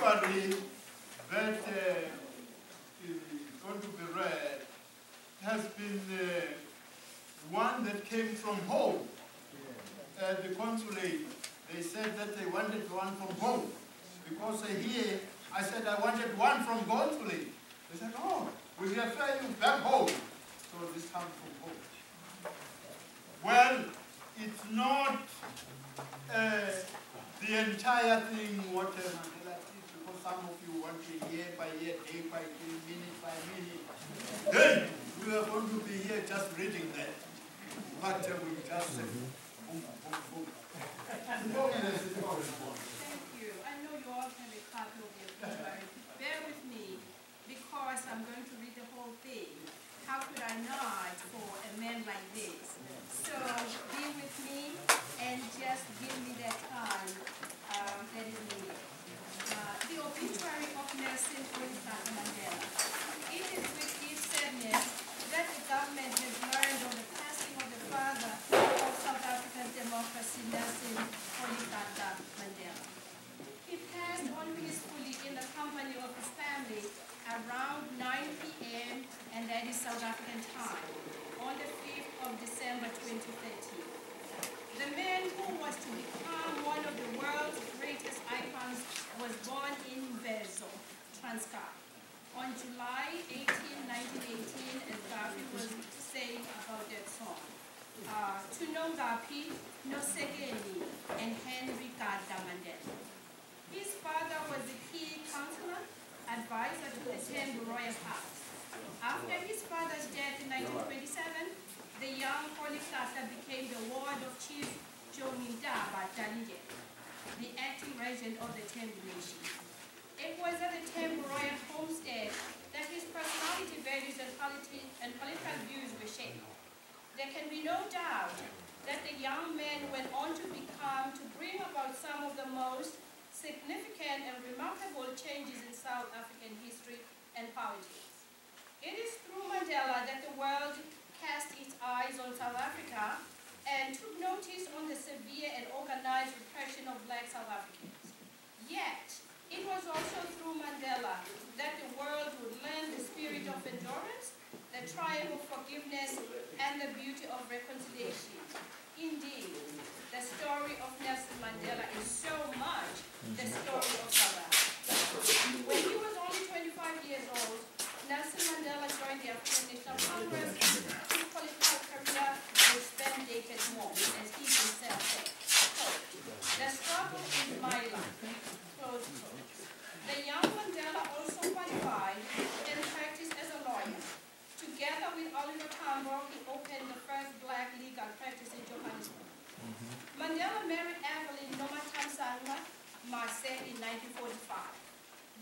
obituary that is going to be read has been one that came from home. At the consulate, they said that they wanted one from home. Because here, I said I wanted one from consulate. They said, oh, we refer you back home. So this comes from home. Well, it's not the entire thing what Mandela is, because some of you want to year by year, day by day, minute by minute. Then we are going to be here just reading that. But we just say, boom, boom, boom. Thank you. I know you all have a copy of the obituary. Bear with me, because I'm going to read the whole thing. How could I not for a man like this? So be with me and just give me that time that is needed. The obituary of Nelson Rolihlahla Mandela. It is with deep sadness that the government has learned of the passing of the father of South African democracy, Nelson Rolihlahla Mandela. He passed unpeacefully in the company of his family around 9 p.m. and that is South African time, on the 5th of December 2013. The man who was to become one of the world's greatest icons was born in Vezo, Transkei, on July 18, 1918, as Gapi was saying about that song. To Nongapi, Nosekeni, and Henry Gada Mandela. His father was the key counselor, advisor to the Tembu Royal House. After his father's death in 1927, the young Rolihlahla became the ward of Chief Jomindaba Danije, the acting regent of the Tembu nation. It was at the Tembu Royal homestead that his personality, values, and political views were shaped. There can be no doubt that the young man went on to bring about some of the most significant and remarkable changes in South African history and politics. It is through Mandela that the world cast its eyes on South Africa and took notice on the severe and organized repression of black South Africans. Yet, it was also through Mandela that the world would learn the spirit of endurance, the triumph of forgiveness, and the beauty of reconciliation. Indeed, the story of Nelson Mandela is so much the story of South Africa. When he was only 25 years old, Nelson Mandela joined the African National Congress. His political career was then dated more, as he himself said. The struggle is my life. Close quote. The young Mandela also qualified and practiced as a lawyer. Together with Oliver Tambo, he opened the first black legal practice in Johannesburg. Mandela married Evelyn Nomatamsangwa Marcel in 1945.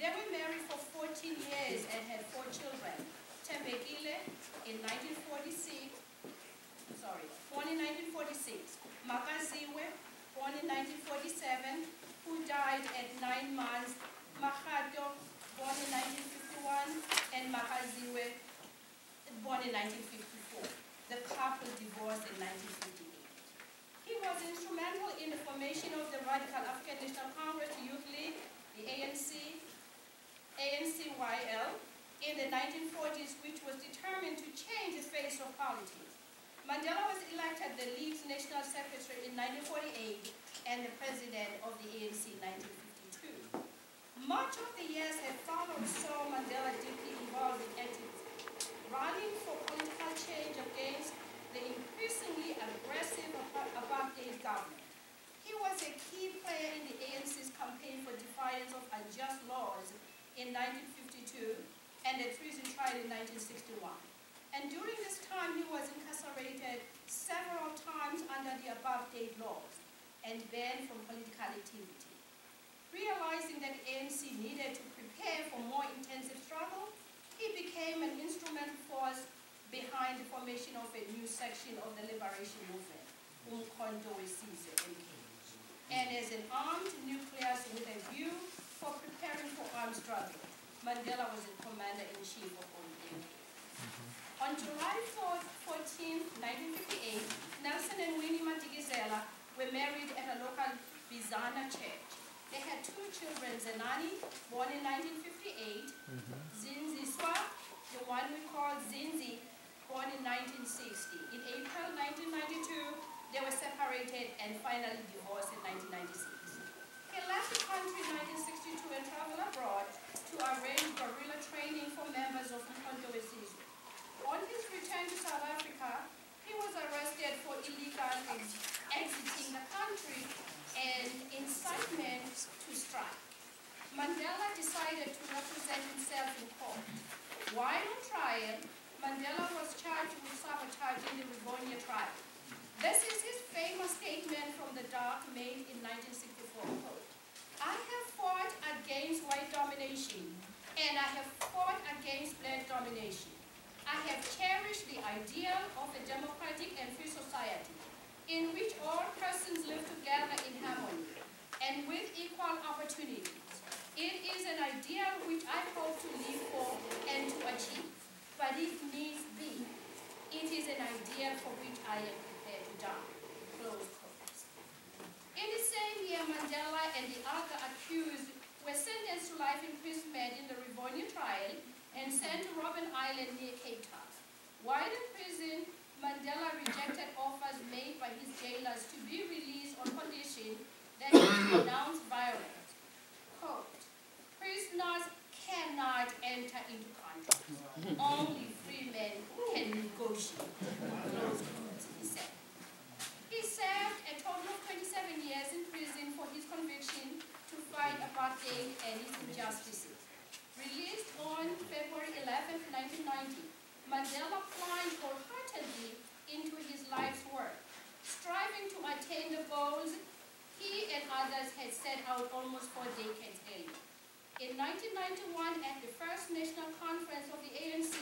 They were married for 14 years and had 4 children. Tembekile in 1946, born in 1946. Makaziwe, born in 1947, who died at 9 months. Makhato, born in 1951, and Makaziwe, born in 1954. The couple divorced in 1958. He was instrumental in the formation of the Radical African National Congress, the Youth League, the ANC, ANCYL, in the 1940s, which was determined to change the face of politics. Mandela was elected the League's National Secretary in 1948 and the President of the ANC in 1952. Much of the years that followed saw Mandela deeply involved in activism, rallying for political change against the increasingly aggressive apartheid government. He was a key player in the ANC's campaign for defiance of unjust laws in 1952 and the treason trial in 1961. And during this time, he was incarcerated several times under the apartheid laws and banned from political activity. Realizing that the ANC needed to prepare for more intensive struggle, he became an instrumental force behind the formation of a new section of the liberation movement, Umkhonto weSizwe, MK. And as an armed nucleus with a view for preparing for armed struggle, Mandela was the commander-in-chief of MK. On July 14, 1958, Nelson and Winnie Madikizela were married at a local Bizana church. They had two children, Zenani, born in 1958, Zinziswa, the one we call Zinzi, born in 1960. In April 1992, they were separated and finally divorced in 1996. He left the country in 1962 and traveled abroad to arrange guerrilla training for members of Mkhonto weSizwe. On his return to South Africa, he was arrested for illegal exiting the country and incitement to strike. Mandela decided to represent himself in court. While on trial, Mandela was charged with sabotage in the Rivonia trial. This is his famous statement from the dock made in 1964. Quote, I have fought against white domination, and I have fought against black domination. I have cherished the ideal of a democratic and free society in which all persons live together in harmony and with equal opportunities. It is an ideal which I hope to live for and to achieve, but if needs be, it is an ideal for which I am prepared to die. Close quotes. In the same year, Mandela and the other accused were sentenced to life imprisonment in the Rivonia trial and sent to Robben Island near Cape Town. While in prison, Mandela rejected offers made by his jailers to be released on condition that he denounced violence. Quote, prisoners cannot enter into contracts. Only free men can negotiate. Close quotes, he said. He served a total of 27 years in prison for his conviction to fight apartheid and its injustices. Released on February 11, 1990, Mandela plunged wholeheartedly into his life's work, striving to attain the goals he and others had set out almost 4 decades earlier. In 1991, at the first national conference of the ANC,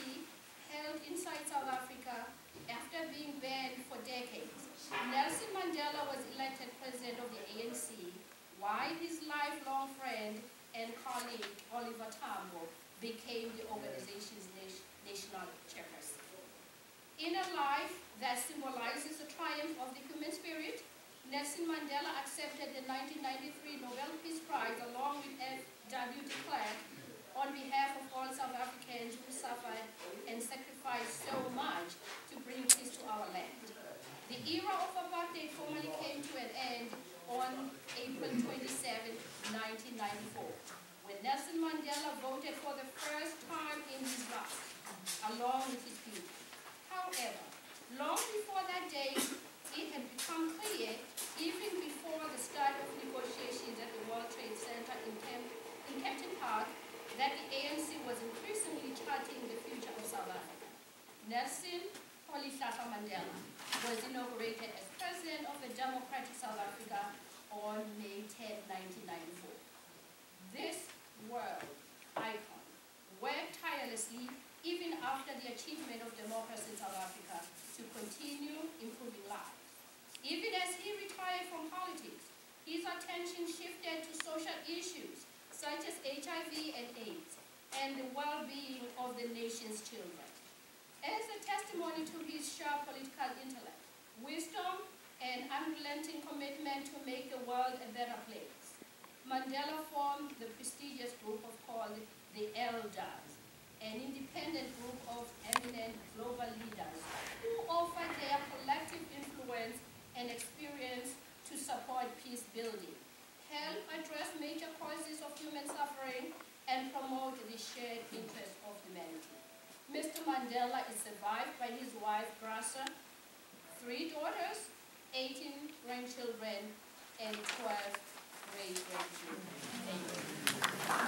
held inside South Africa, after being banned for decades, Nelson Mandela was elected president of the ANC, while his lifelong friend and colleague, Oliver Tambo, became the organization's national chairperson. In a life that symbolizes the triumph of the human spirit, Nelson Mandela accepted the 1993 Nobel Peace Prize along with F.W. de Klerk on behalf of all South Africans who suffered and sacrificed so much to bring peace to our land. The era of apartheid formally came to an end on April 27, 1994, when Nelson Mandela voted for the first time in his life, along with his people. However, long before that date, it had become clear, even before the start of negotiations at the World Trade Center in Kempton Park, that the ANC was increasingly charting the future of South Africa. Nelson Rolihlahla Mandela was inaugurated as President of the Democratic South Africa on May 10, 1994. This world icon worked tirelessly even after the achievement of democracy in South Africa to continue improving lives. Even as he retired from politics, his attention shifted to social issues such as HIV and AIDS and the well-being of the nation's children. As a testimony to his sharp political intellect, wisdom, and unrelenting commitment to make the world a better place, Mandela formed the prestigious group called the Elders, an independent group of eminent global leaders who offered their collective influence and experience to support peace building, help address major causes of human suffering, and promote the shared interests of humanity. Mr. Mandela is survived by his wife, Graça, 3 daughters, 18 grandchildren, and 12 great-grandchildren. Thank you.